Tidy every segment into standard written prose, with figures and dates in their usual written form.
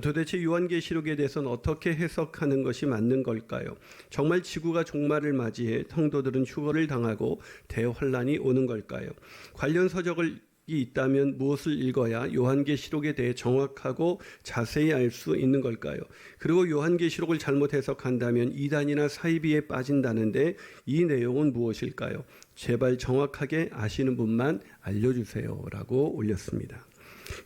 도대체 요한계시록에 대해서는 어떻게 해석하는 것이 맞는 걸까요? 정말 지구가 종말을 맞이해 성도들은 휴거를 당하고 대환란이 오는 걸까요? 관련 서적을 있다면 무엇을 읽어야 요한계시록에 대해 정확하고 자세히 알 수 있는 걸까요? 그리고 요한계시록을 잘못 해석한다면 이단이나 사이비에 빠진다는데 이 내용은 무엇일까요? 제발 정확하게 아시는 분만 알려주세요 라고 올렸습니다.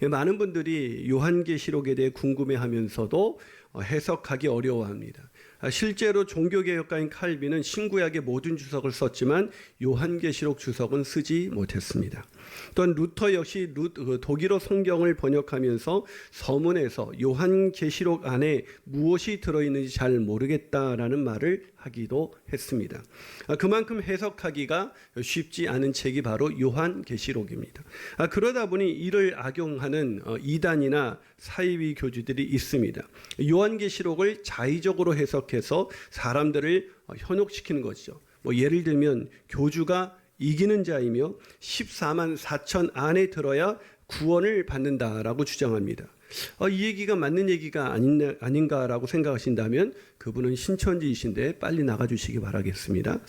많은 분들이 요한계시록에 대해 궁금해하면서도 해석하기 어려워합니다. 실제로 종교개혁가인 칼빈은 신구약의 모든 주석을 썼지만 요한계시록 주석은 쓰지 못했습니다. 또한 루터 역시 독일어 성경을 번역하면서 서문에서 요한계시록 안에 무엇이 들어있는지 잘 모르겠다라는 말을 하기도 했습니다. 그만큼 해석하기가 쉽지 않은 책이 바로 요한계시록입니다. 그러다 보니 이를 악용하는 이단이나 사이비 교주들이 있습니다. 요한계시록을 자의적으로 해석해서 사람들을 현혹시키는 것이죠. 예를 들면 교주가 이기는 자이며 14만 4천 안에 들어야 구원을 받는다라고 주장합니다. 이 얘기가 맞는 얘기가 아닌가라고 생각하신다면 그분은 신천지이신데 빨리 나가주시기 바라겠습니다.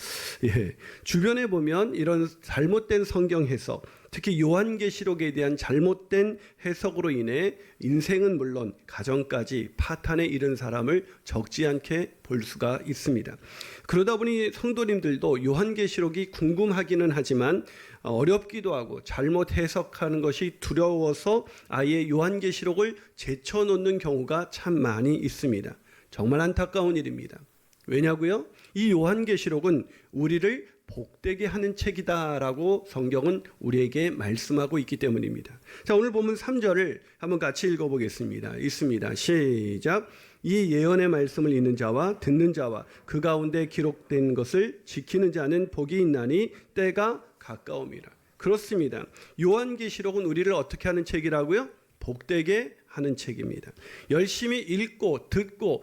예, 주변에 보면 이런 잘못된 성경 해석, 특히 요한계시록에 대한 잘못된 해석으로 인해 인생은 물론 가정까지 파탄에 이른 사람을 적지 않게 볼 수가 있습니다. 그러다 보니 성도님들도 요한계시록이 궁금하기는 하지만 어렵기도 하고 잘못 해석하는 것이 두려워서 아예 요한계시록을 제쳐놓는 경우가 참 많이 있습니다. 정말 안타까운 일입니다. 왜냐고요? 이 요한계시록은 우리를 복되게 하는 책이다라고 성경은 우리에게 말씀하고 있기 때문입니다. 자, 오늘 본문 3절을 한번 같이 읽어보겠습니다. 있습니다. 시작. 이 예언의 말씀을 읽는 자와 듣는 자와 그 가운데 기록된 것을 지키는 자는 복이 있나니 때가 가까움이라. 그렇습니다. 요한계시록은 우리를 어떻게 하는 책이라고요? 복되게 하는 책입니다. 열심히 읽고 듣고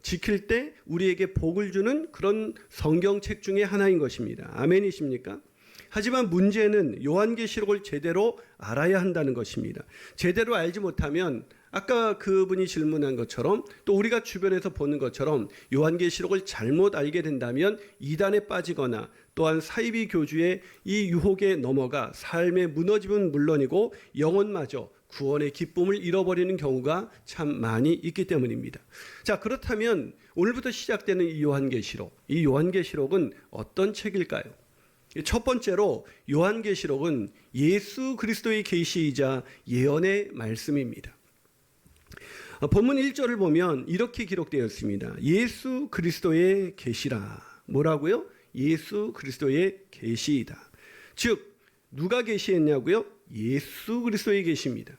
지킬 때 우리에게 복을 주는 그런 성경책 중에 하나인 것입니다. 아멘이십니까? 하지만 문제는 요한계시록을 제대로 알아야 한다는 것입니다. 제대로 알지 못하면 아까 그분이 질문한 것처럼 또 우리가 주변에서 보는 것처럼 요한계시록을 잘못 알게 된다면 이단에 빠지거나 또한 사이비 교주의 이 유혹에 넘어가 삶의 무너짐은 물론이고 영혼마저 구원의 기쁨을 잃어버리는 경우가 참 많이 있기 때문입니다. 자, 그렇다면 오늘부터 시작되는 이 요한계시록은 어떤 책일까요? 첫 번째로 요한계시록은 예수 그리스도의 계시이자 예언의 말씀입니다. 본문 1절을 보면 이렇게 기록되어 있습니다. 예수 그리스도의 계시라. 뭐라고요? 예수 그리스도의 계시이다. 즉 누가 계시했냐고요? 예수 그리스도의 계시입니다.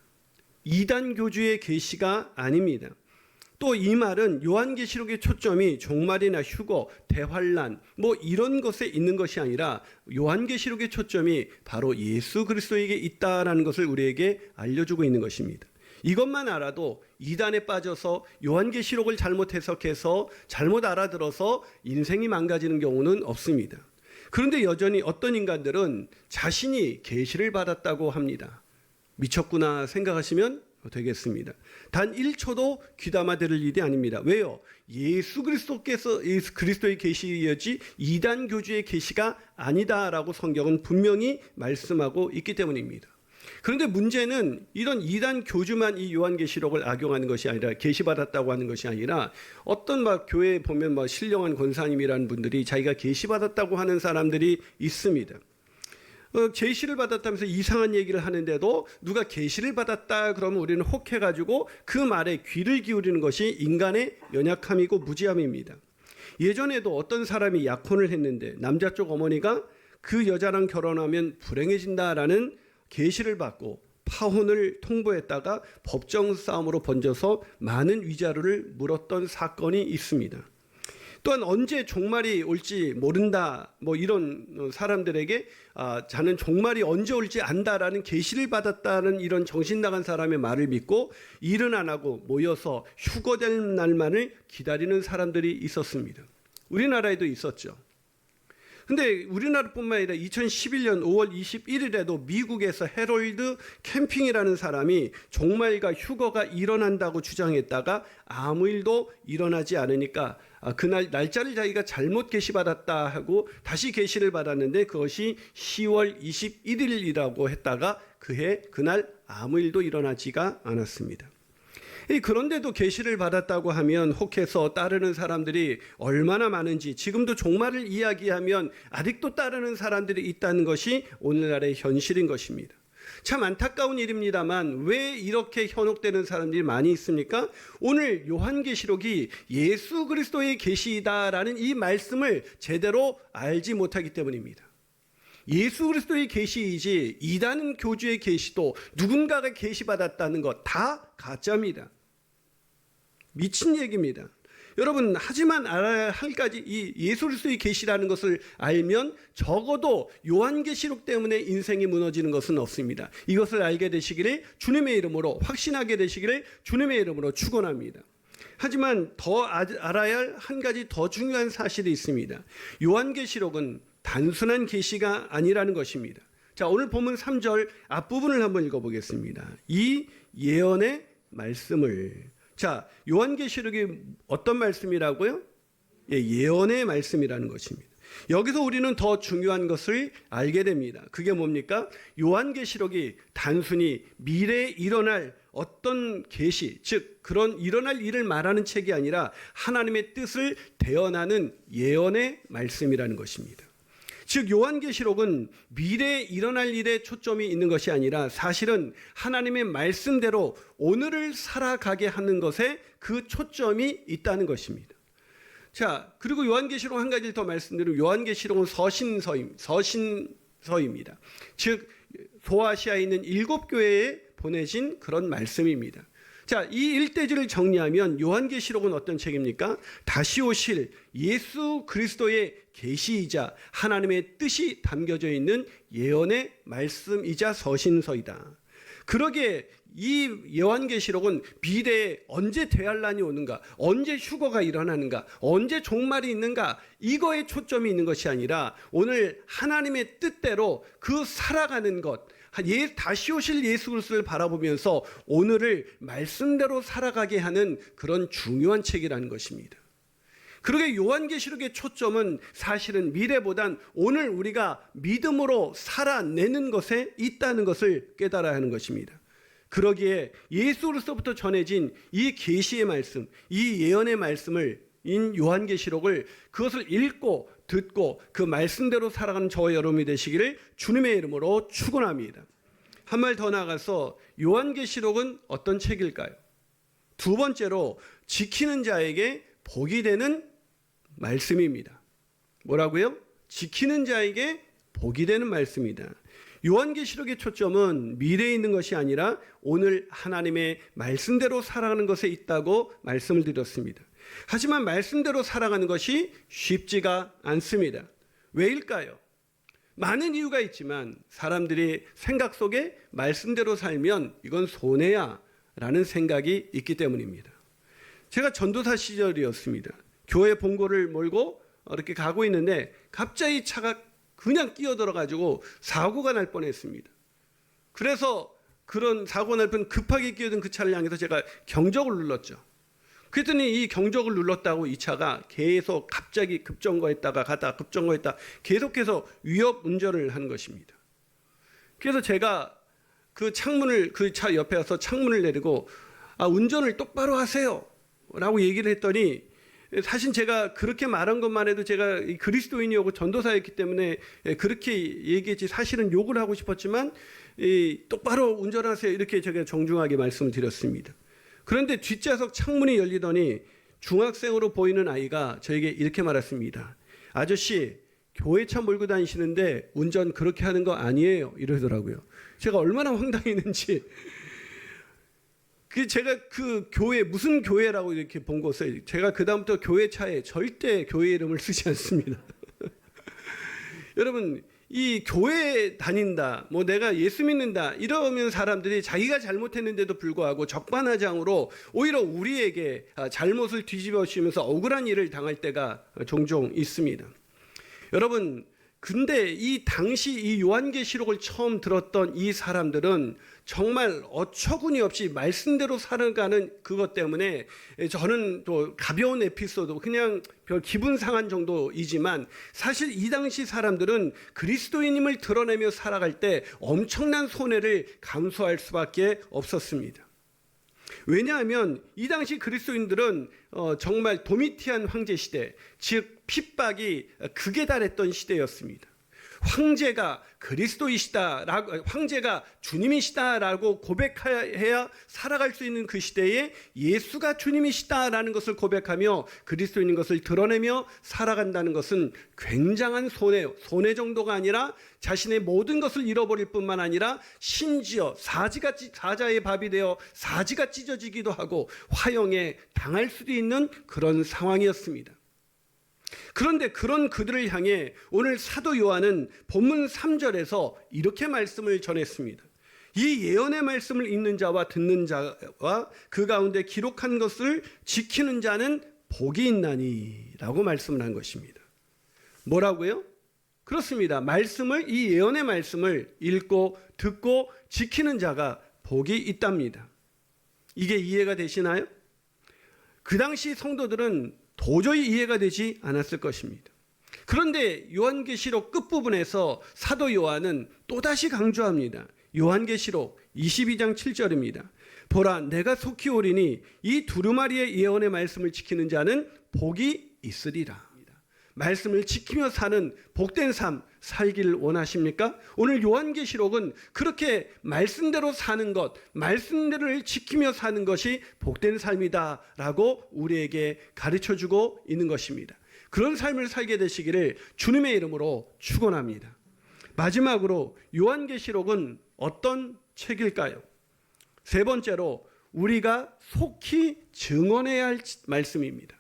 이단 교주의 계시가 아닙니다. 또 이 말은 요한계시록의 초점이 종말이나 휴거, 대환란 이런 것에 있는 것이 아니라 요한계시록의 초점이 바로 예수 그리스도에게 있다라는 것을 우리에게 알려주고 있는 것입니다. 이것만 알아도 이단에 빠져서 요한계시록을 잘못 해석해서 잘못 알아들어서 인생이 망가지는 경우는 없습니다. 그런데 여전히 어떤 인간들은 자신이 계시를 받았다고 합니다. 미쳤구나 생각하시면 되겠습니다. 단 1초도 귀담아 들을 일이 아닙니다. 왜요? 예수 그리스도의 계시였지 이단 교주의 계시가 아니다라고 성경은 분명히 말씀하고 있기 때문입니다. 그런데 문제는 이런 이단 교주만 이 요한계시록을 악용하는 것이 아니라 계시받았다고 하는 것이 아니라 어떤 교회에 보면 신령한 권사님이라는 분들이 자기가 계시받았다고 하는 사람들이 있습니다. 계시를 받았다면서 이상한 얘기를 하는데도 누가 계시를 받았다 그러면 우리는 혹해가지고 그 말에 귀를 기울이는 것이 인간의 연약함이고 무지함입니다. 예전에도 어떤 사람이 약혼을 했는데 남자 쪽 어머니가 그 여자랑 결혼하면 불행해진다라는 계시를 받고 파혼을 통보했다가 법정 싸움으로 번져서 많은 위자료를 물었던 사건이 있습니다. 또한 언제 종말이 올지 모른다 이런 사람들에게 자는 종말이 언제 올지 안다라는 계시를 받았다는 이런 정신 나간 사람의 말을 믿고 일은 안 하고 모여서 휴거될 날만을 기다리는 사람들이 있었습니다. 우리나라에도 있었죠. 근데 우리나라뿐만 아니라 2011년 5월 21일에도 미국에서 해롤드 캠핑이라는 사람이 종말과 휴거가 일어난다고 주장했다가 아무 일도 일어나지 않으니까 그날 날짜를 자기가 잘못 게시받았다 하고 다시 게시를 받았는데 그것이 10월 21일이라고 했다가 그날 아무 일도 일어나지가 않았습니다. 그런데도 계시를 받았다고 하면 혹해서 따르는 사람들이 얼마나 많은지, 지금도 종말을 이야기하면 아직도 따르는 사람들이 있다는 것이 오늘날의 현실인 것입니다. 참 안타까운 일입니다만 왜 이렇게 현혹되는 사람들이 많이 있습니까? 오늘 요한계시록이 예수 그리스도의 계시이다라는 이 말씀을 제대로 알지 못하기 때문입니다. 예수 그리스도의 계시이지 이단 교주의 계시도 누군가가 계시받았다는 것 다 가짜입니다. 미친 얘기입니다. 여러분, 하지만 알아야 할 가지 이 예수 그리스도의 계시라는 것을 알면 적어도 요한계시록 때문에 인생이 무너지는 것은 없습니다. 이것을 알게 되시기를 주님의 이름으로, 확신하게 되시기를 주님의 이름으로 축원합니다. 하지만 더 알아야 할 한 가지 더 중요한 사실이 있습니다. 요한계시록은 단순한 계시가 아니라는 것입니다. 자, 오늘 본문 3절 앞부분을 한번 읽어보겠습니다. 이 예언의 말씀을, 자, 요한계시록이 어떤 말씀이라고요? 예언의 말씀이라는 것입니다. 여기서 우리는 더 중요한 것을 알게 됩니다. 그게 뭡니까? 요한계시록이 단순히 미래에 일어날 어떤 계시, 즉 그런 일어날 일을 말하는 책이 아니라 하나님의 뜻을 대언하는 예언의 말씀이라는 것입니다. 즉 요한계시록은 미래에 일어날 일에 초점이 있는 것이 아니라 사실은 하나님의 말씀대로 오늘을 살아가게 하는 것에 그 초점이 있다는 것입니다. 자, 그리고 요한계시록 한 가지를 더 말씀드리면 요한계시록은 서신서입니다. 즉 소아시아에 있는 7교회에 보내진 그런 말씀입니다. 자, 이 일대지를 정리하면 요한계시록은 어떤 책입니까? 다시 오실 예수 그리스도의 계시이자 하나님의 뜻이 담겨져 있는 예언의 말씀이자 서신서이다. 그러기에 이 요한계시록은 미래에 언제 대환란이 오는가, 언제 휴거가 일어나는가, 언제 종말이 있는가, 이거에 초점이 있는 것이 아니라 오늘 하나님의 뜻대로 그 살아가는 것, 다시 오실 예수 그리스도를 바라보면서 오늘을 말씀대로 살아가게 하는 그런 중요한 책이라는 것입니다. 그러게 요한계시록의 초점은 사실은 미래보단 오늘 우리가 믿음으로 살아내는 것에 있다는 것을 깨달아야 하는 것입니다. 그러기에 예수 그리스도부터 전해진 이 계시의 말씀, 이 예언의 말씀을 인 요한계시록을 그것을 읽고 듣고 그 말씀대로 살아가는 저와 여러분이 되시기를 주님의 이름으로 축원합니다. 한 말 더 나아가서 요한계시록은 어떤 책일까요? 두 번째로 지키는 자에게 복이 되는 말씀입니다. 뭐라고요? 지키는 자에게 복이 되는 말씀이다. 요한계시록의 초점은 미래에 있는 것이 아니라 오늘 하나님의 말씀대로 살아가는 것에 있다고 말씀을 드렸습니다. 하지만 말씀대로 살아가는 것이 쉽지가 않습니다. 왜일까요? 많은 이유가 있지만 사람들이 생각 속에 말씀대로 살면 이건 손해야 라는 생각이 있기 때문입니다. 제가 전도사 시절이었습니다. 교회 본고를 몰고 이렇게 가고 있는데 갑자기 차가 그냥 끼어들어가지고 사고가 날 뻔했습니다. 그래서 그런 사고가 날 뻔 급하게 끼어든 그 차를 향해서 제가 경적을 눌렀죠. 그랬더니 이 경적을 눌렀다고 이 차가 계속 갑자기 급정거했다가 가다가 급정거했다 계속해서 위협 운전을 한 것입니다. 그래서 제가 그 차 옆에 와서 창문을 내리고 운전을 똑바로 하세요 라고 얘기를 했더니 사실 제가 그렇게 말한 것만 해도 제가 그리스도인이었고 전도사였기 때문에 그렇게 얘기했지 사실은 욕을 하고 싶었지만 똑바로 운전하세요 이렇게 제가 정중하게 말씀을 드렸습니다. 그런데 뒷좌석 창문이 열리더니 중학생으로 보이는 아이가 저에게 이렇게 말했습니다. 아저씨 교회 차 몰고 다니시는데 운전 그렇게 하는 거 아니에요 이러더라고요. 제가 얼마나 황당했는지 제가 그 교회 무슨 교회라고 이렇게 본 것을 제가 그다음부터 교회 차에 절대 교회 이름을 쓰지 않습니다. 여러분 이 교회 다닌다 뭐 내가 예수 믿는다 이러면 사람들이 자기가 잘못했는데도 불구하고 적반하장으로 오히려 우리에게 잘못을 뒤집어 씌우면서 억울한 일을 당할 때가 종종 있습니다. 여러분 근데 이 당시 이 요한계시록을 처음 들었던 이 사람들은 정말 어처구니 없이 말씀대로 살아가는 그것 때문에 저는 또 가벼운 에피소드, 그냥 별 기분 상한 정도이지만 사실 이 당시 사람들은 그리스도인임을 드러내며 살아갈 때 엄청난 손해를 감수할 수밖에 없었습니다. 왜냐하면 이 당시 그리스도인들은 정말 도미티안 황제 시대, 즉 핍박이 극에 달했던 시대였습니다. 황제가 그리스도이시다라고, 황제가 주님이시다라고 고백해야 살아갈 수 있는 그 시대에 예수가 주님이시다라는 것을 고백하며 그리스도인인 것을 드러내며 살아간다는 것은 굉장한 손해 정도가 아니라 자신의 모든 것을 잃어버릴 뿐만 아니라 심지어 사자의 밥이 되어 사지가 찢어지기도 하고 화형에 당할 수도 있는 그런 상황이었습니다. 그런데 그런 그들을 향해 오늘 사도 요한은 본문 3절에서 이렇게 말씀을 전했습니다. 이 예언의 말씀을 읽는 자와 듣는 자와 그 가운데 기록한 것을 지키는 자는 복이 있나니 라고 말씀을 한 것입니다. 뭐라고요? 그렇습니다. 이 예언의 말씀을 읽고 듣고 지키는 자가 복이 있답니다. 이게 이해가 되시나요? 그 당시 성도들은 도저히 이해가 되지 않았을 것입니다. 그런데 요한계시록 끝부분에서 사도 요한은 또다시 강조합니다. 요한계시록 22장 7절입니다. 보라, 내가 속히 오리니 이 두루마리의 예언의 말씀을 지키는 자는 복이 있으리라. 말씀을 지키며 사는 복된 삶 살기를 원하십니까? 오늘 요한계시록은 그렇게 말씀대로 사는 것, 말씀대로를 지키며 사는 것이 복된 삶이다라고 우리에게 가르쳐주고 있는 것입니다. 그런 삶을 살게 되시기를 주님의 이름으로 축원합니다. 마지막으로 요한계시록은 어떤 책일까요? 세 번째로 우리가 속히 증언해야 할 말씀입니다.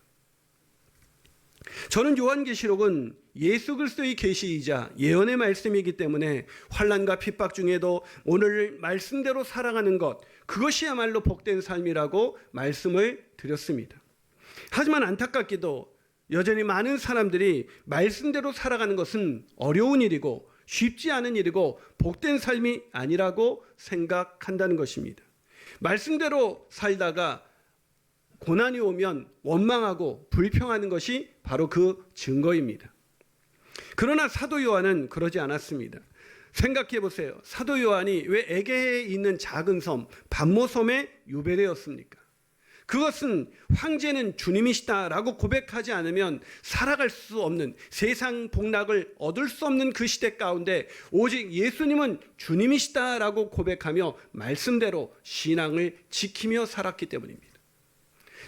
저는 요한계시록은 예수 그리스도의 계시이자 예언의 말씀이기 때문에 환난과 핍박 중에도 오늘 말씀대로 살아가는 것, 그것이야말로 복된 삶이라고 말씀을 드렸습니다. 하지만 안타깝게도 여전히 많은 사람들이 말씀대로 살아가는 것은 어려운 일이고 쉽지 않은 일이고 복된 삶이 아니라고 생각한다는 것입니다. 말씀대로 살다가 고난이 오면 원망하고 불평하는 것이 바로 그 증거입니다. 그러나 사도 요한은 그러지 않았습니다. 생각해 보세요. 사도 요한이 왜 에게해에 있는 작은 섬 반모섬에 유배되었습니까? 그것은 황제는 주님이시다라고 고백하지 않으면 살아갈 수 없는, 세상 복락을 얻을 수 없는 그 시대 가운데 오직 예수님은 주님이시다라고 고백하며 말씀대로 신앙을 지키며 살았기 때문입니다.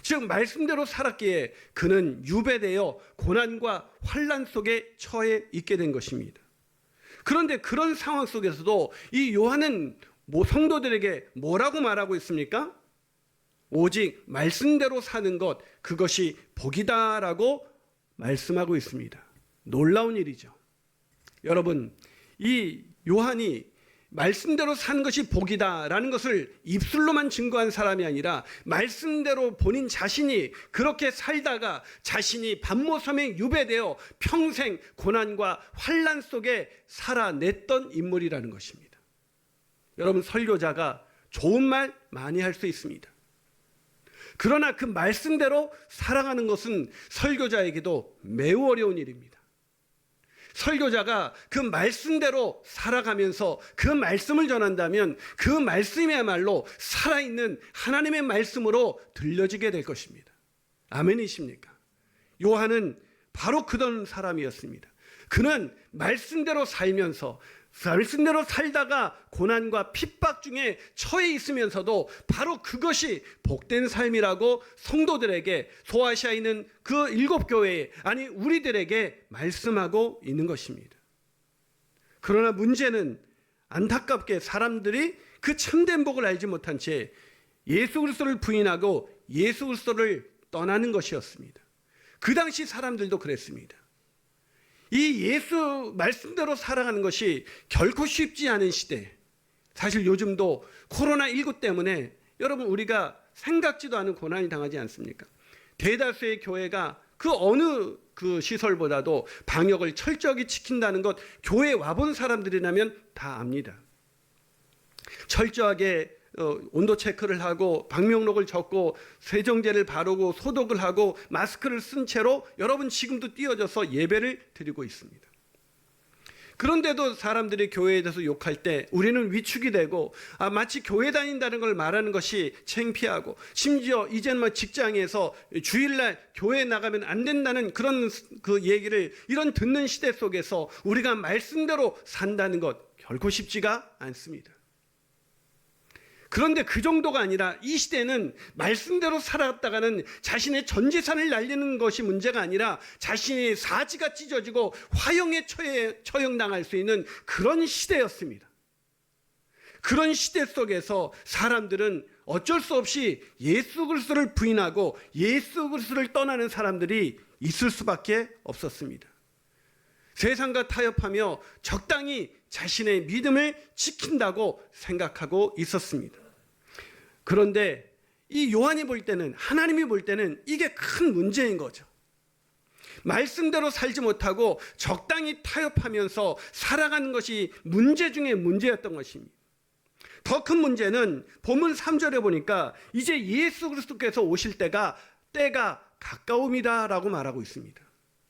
즉 말씀대로 살았기에 그는 유배되어 고난과 환난 속에 처해 있게 된 것입니다. 그런데 그런 상황 속에서도 이 요한은 성도들에게 뭐라고 말하고 있습니까? 오직 말씀대로 사는 것, 그것이 복이다라고 말씀하고 있습니다. 놀라운 일이죠. 여러분, 이 요한이 말씀대로 사는 것이 복이다라는 것을 입술로만 증거한 사람이 아니라 말씀대로 본인 자신이 그렇게 살다가 자신이 반모섬에 유배되어 평생 고난과 환난 속에 살아냈던 인물이라는 것입니다. 여러분, 설교자가 좋은 말 많이 할 수 있습니다. 그러나 그 말씀대로 살아가는 것은 설교자에게도 매우 어려운 일입니다. 설교자가 그 말씀대로 살아가면서 그 말씀을 전한다면 그 말씀이야말로 살아있는 하나님의 말씀으로 들려지게 될 것입니다. 아멘이십니까? 요한은 바로 그런 사람이었습니다. 그는 말씀대로 살면서 말씀대로 살다가 고난과 핍박 중에 처해 있으면서도 바로 그것이 복된 삶이라고 성도들에게, 소아시아에 있는 그 7교회에, 아니 우리들에게 말씀하고 있는 것입니다. 그러나 문제는 안타깝게 사람들이 그 참된 복을 알지 못한 채 예수 그리스도를 부인하고 예수 그리스도를 떠나는 것이었습니다. 그 당시 사람들도 그랬습니다. 이 예수 말씀대로 살아가는 것이 결코 쉽지 않은 시대, 사실 요즘도 코로나19 때문에 여러분 우리가 생각지도 않은 고난이 당하지 않습니까? 대다수의 교회가 그 어느 그 시설보다도 방역을 철저하게 지킨다는 것 교회 와본 사람들이라면 다 압니다. 철저하게 온도 체크를 하고 방명록을 적고 세정제를 바르고 소독을 하고 마스크를 쓴 채로 여러분 지금도 띄어져서 예배를 드리고 있습니다. 그런데도 사람들이 교회에 대해서 욕할 때 우리는 위축이 되고 마치 교회 다닌다는 걸 말하는 것이 창피하고, 심지어 이제는 직장에서 주일날 교회 나가면 안 된다는 그런 그 얘기를 이런 듣는 시대 속에서 우리가 말씀대로 산다는 것 결코 쉽지가 않습니다. 그런데 그 정도가 아니라 이 시대는 말씀대로 살아갔다가는 자신의 전 재산을 날리는 것이 문제가 아니라 자신의 사지가 찢어지고 화형에 처형당할 수 있는 그런 시대였습니다. 그런 시대 속에서 사람들은 어쩔 수 없이 예수 그리스도를 부인하고 예수 그리스도를 떠나는 사람들이 있을 수밖에 없었습니다. 세상과 타협하며 적당히 자신의 믿음을 지킨다고 생각하고 있었습니다. 그런데 이 요한이 볼 때는, 하나님이 볼 때는 이게 큰 문제인 거죠. 말씀대로 살지 못하고 적당히 타협하면서 살아가는 것이 문제 중에 문제였던 것입니다. 더 큰 문제는 본문 3절에 보니까 이제 예수 그리스도께서 오실 때가 가까움이다 라고 말하고 있습니다.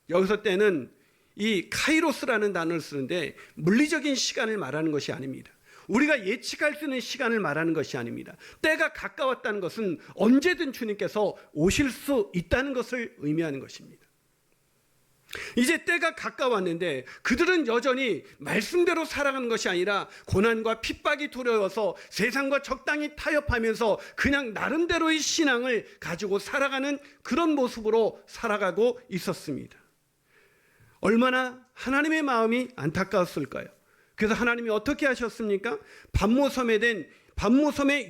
여기서 때는 이 카이로스라는 단어를 쓰는데 물리적인 시간을 말하는 것이 아닙니다. 우리가 예측할 수 있는 시간을 말하는 것이 아닙니다. 때가 가까웠다는 것은 언제든 주님께서 오실 수 있다는 것을 의미하는 것입니다. 이제 때가 가까웠는데 그들은 여전히 말씀대로 살아가는 것이 아니라 고난과 핍박이 두려워서 세상과 적당히 타협하면서 그냥 나름대로의 신앙을 가지고 살아가는 그런 모습으로 살아가고 있었습니다. 얼마나 하나님의 마음이 안타까웠을까요? 그래서 하나님이 어떻게 하셨습니까? 반모섬에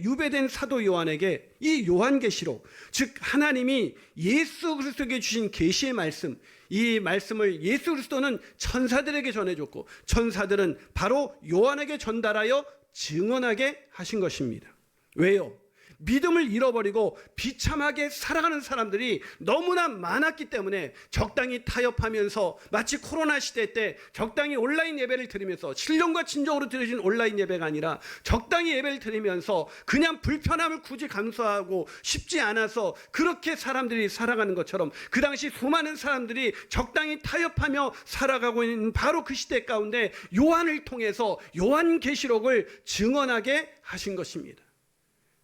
유배된 사도 요한에게 이 요한계시록, 즉 하나님이 예수 그리스도에게 주신 계시의 말씀, 이 말씀을 예수 그리스도는 천사들에게 전해줬고 천사들은 바로 요한에게 전달하여 증언하게 하신 것입니다. 왜요? 믿음을 잃어버리고 비참하게 살아가는 사람들이 너무나 많았기 때문에 적당히 타협하면서 마치 코로나 시대 때 적당히 온라인 예배를 드리면서 신령과 진정으로 드려진 온라인 예배가 아니라 적당히 예배를 드리면서 그냥 불편함을 굳이 감수하고 쉽지 않아서 그렇게 사람들이 살아가는 것처럼 그 당시 수많은 사람들이 적당히 타협하며 살아가고 있는 바로 그 시대 가운데 요한을 통해서 요한계시록을 증언하게 하신 것입니다.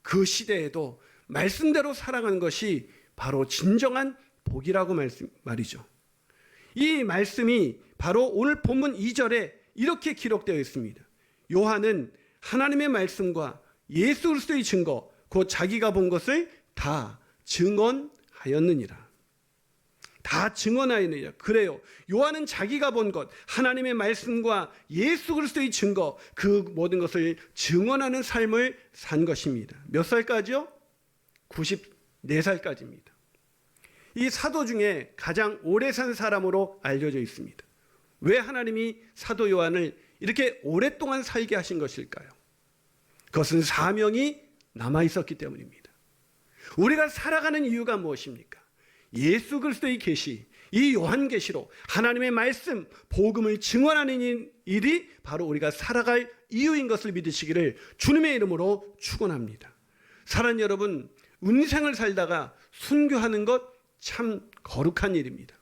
그 시대에도 말씀대로 살아가는 것이 바로 진정한 복이라고 말이죠. 이 말씀이 바로 오늘 본문 2절에 이렇게 기록되어 있습니다. 요한은 하나님의 말씀과 예수 그리스도의 증거, 곧 자기가 본 것을 다 증언하였느니라. 다 증언하였느니라. 그래요. 요한은 자기가 본 것, 하나님의 말씀과 예수 그리스도의 증거, 그 모든 것을 증언하는 삶을 산 것입니다. 몇 살까지요? 94살까지입니다. 이 사도 중에 가장 오래 산 사람으로 알려져 있습니다. 왜 하나님이 사도 요한을 이렇게 오랫동안 살게 하신 것일까요? 그것은 사명이 남아 있었기 때문입니다. 우리가 살아가는 이유가 무엇입니까? 예수 그리스도의 계시, 이 요한계시록, 하나님의 말씀, 복음을 증언하는 일이 바로 우리가 살아갈 이유인 것을 믿으시기를 주님의 이름으로 축원합니다. 사랑하는 여러분, 인생을 살다가 순교하는 것 참 거룩한 일입니다.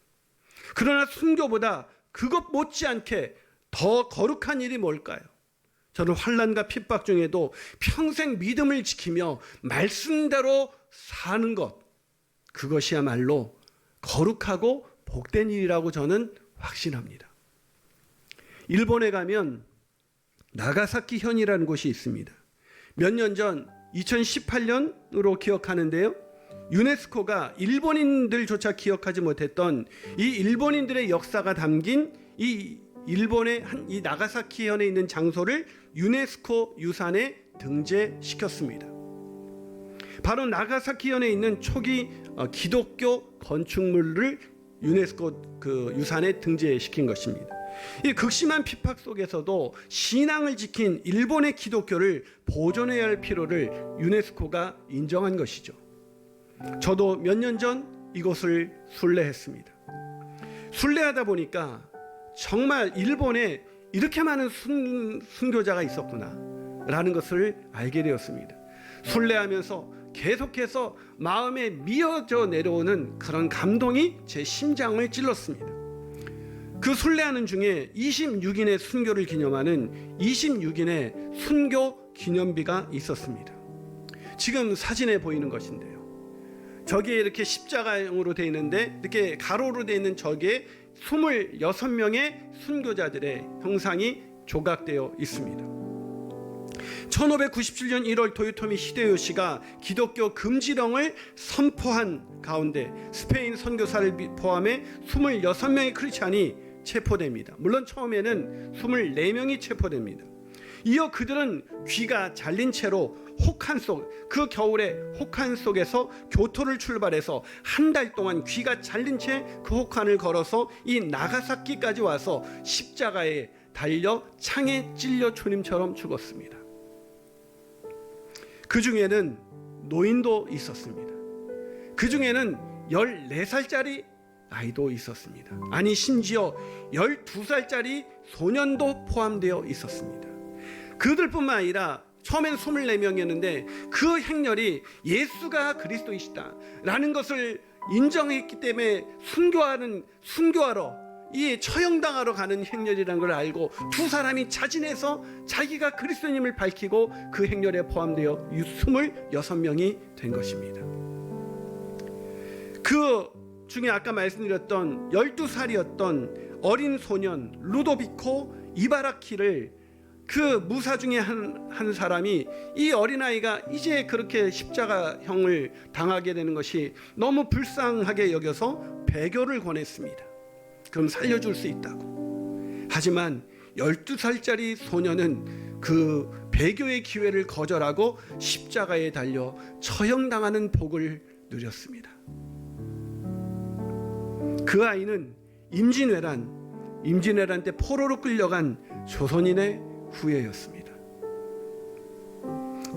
그러나 순교보다 그것 못지않게 더 거룩한 일이 뭘까요? 저는 환난과 핍박 중에도 평생 믿음을 지키며 말씀대로 사는 것, 그것이야말로 거룩하고 복된 일이라고 저는 확신합니다. 일본에 가면 나가사키 현이라는 곳이 있습니다. 몇 년 전 2018년으로 기억하는데요, 유네스코가 일본인들조차 기억하지 못했던 이 일본인들의 역사가 담긴 이 일본의 이 나가사키 현에 있는 장소를 유네스코 유산에 등재시켰습니다. 바로 나가사키 현에 있는 초기 기독교 건축물을 유네스코 그 유산에 등재시킨 것입니다. 이 극심한 핍박 속에서도 신앙을 지킨 일본의 기독교를 보존해야 할 필요를 유네스코가 인정한 것이죠. 저도 몇 년 전 이곳을 순례했습니다. 순례하다 보니까 정말 일본에 이렇게 많은 순교자가 있었구나 라는 것을 알게 되었습니다. 순례하면서 계속해서 마음에 미어져 내려오는 그런 감동이 제 심장을 찔렀습니다. 그 순례하는 중에 26인의 순교를 기념하는 26인의 순교 기념비가 있었습니다. 지금 사진에 보이는 것인데요, 저기에 이렇게 십자가형으로 되어 있는데 이렇게 가로로 되어 있는 저기에 26명의 순교자들의 형상이 조각되어 있습니다. 1597년 1월 도요토미 히데요시가 기독교 금지령을 선포한 가운데 스페인 선교사를 포함해 26명의 크리스찬이 체포됩니다. 물론 처음에는 24명이 체포됩니다. 이어 그들은 귀가 잘린 채로 혹한 속, 그 겨울에 혹한 속에서 교토를 출발해서 한 달 동안 귀가 잘린 채 그 혹한을 걸어서 이 나가사키까지 와서 십자가에 달려 창에 찔려 초림처럼 죽었습니다. 그 중에는 노인도 있었습니다. 그 중에는 14살짜리 아이도 있었습니다. 아니 심지어 12살짜리 소년도 포함되어 있었습니다. 그들뿐만 아니라 처음엔 24명이었는데 그 행렬이 예수가 그리스도이시다 라는 것을 인정했기 때문에 순교하러 이 처형당하러 가는 행렬이라는 걸 알고 두 사람이 자진해서 자기가 그리스도님을 밝히고 그 행렬에 포함되어 26명이 된 것입니다. 그 중에 아까 말씀드렸던 12살이었던 어린 소년 루도비코 이바라키를 그 무사 중에 한 사람이 이 어린아이가 이제 그렇게 십자가형을 당하게 되는 것이 너무 불쌍하게 여겨서 배교를 권했습니다. 그럼 살려줄 수 있다고. 하지만 12살짜리 소년은 그 배교의 기회를 거절하고 십자가에 달려 처형당하는 복을 누렸습니다. 그 아이는 임진왜란 때 포로로 끌려간 조선인의 후예였습니다.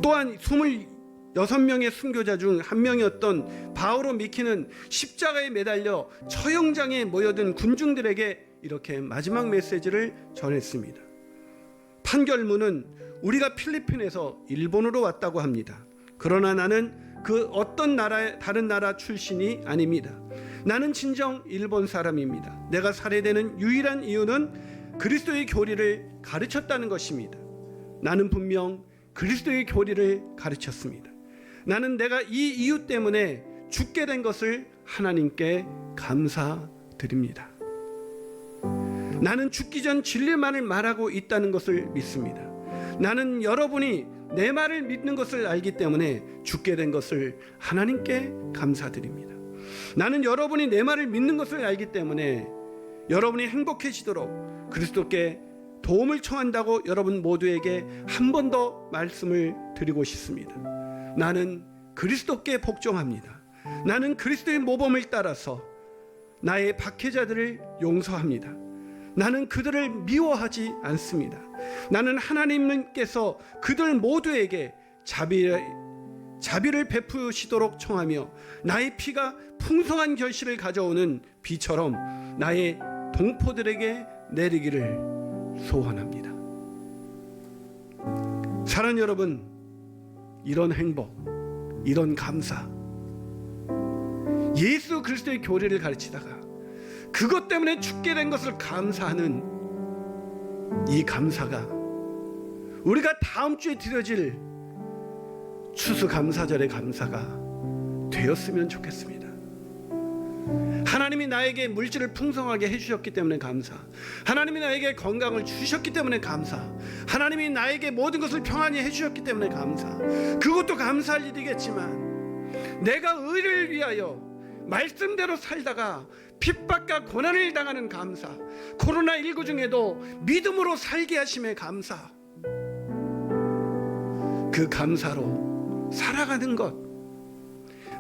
또한 26명의 순교자 중 한 명이었던 바오로 미키는 십자가에 매달려 처형장에 모여든 군중들에게 이렇게 마지막 메시지를 전했습니다. 판결문은 우리가 필리핀에서 일본으로 왔다고 합니다. 그러나 나는 그 어떤 다른 나라 출신이 아닙니다. 나는 진정 일본 사람입니다. 내가 살해되는 유일한 이유는 그리스도의 교리를 가르쳤다는 것입니다. 나는 분명 그리스도의 교리를 가르쳤습니다. 나는 내가 이 이유 때문에 죽게 된 것을 하나님께 감사드립니다. 나는 죽기 전 진리만을 말하고 있다는 것을 믿습니다. 나는 여러분이 내 말을 믿는 것을 알기 때문에 죽게 된 것을 하나님께 감사드립니다. 나는 여러분이 내 말을 믿는 것을 알기 때문에 여러분이 행복해지도록 그리스도께 도움을 청한다고 여러분 모두에게 한 번 더 말씀을 드리고 싶습니다. 나는 그리스도께 복종합니다. 나는 그리스도의 모범을 따라서 나의 박해자들을 용서합니다. 나는 그들을 미워하지 않습니다. 나는 하나님께서 그들 모두에게 자비를 베푸시도록 청하며 나의 피가 풍성한 결실을 가져오는 비처럼 나의 동포들에게 내리기를 소원합니다. 사랑하는 여러분, 이런 행복, 이런 감사, 예수 그리스도의 교리를 가르치다가 그것 때문에 죽게 된 것을 감사하는 이 감사가 우리가 다음 주에 드려질 추수감사절의 감사가 되었으면 좋겠습니다. 하나님이 나에게 물질을 풍성하게 해주셨기 때문에 감사, 하나님이 나에게 건강을 주셨기 때문에 감사, 하나님이 나에게 모든 것을 평안히 해주셨기 때문에 감사, 그것도 감사할 일이겠지만 내가 의를 위하여 말씀대로 살다가 핍박과 고난을 당하는 감사, 코로나19 중에도 믿음으로 살게 하심에 감사, 그 감사로 살아가는 것,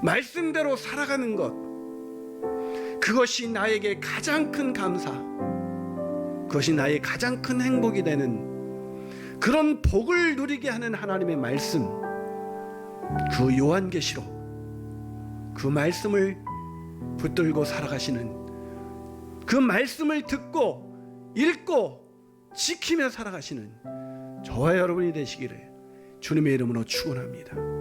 말씀대로 살아가는 것, 그것이 나에게 가장 큰 감사, 그것이 나의 가장 큰 행복이 되는 그런 복을 누리게 하는 하나님의 말씀, 그 요한계시록, 그 말씀을 붙들고 살아가시는 그 말씀을 듣고 읽고 지키며 살아가시는 저와 여러분이 되시기를 주님의 이름으로 축원합니다.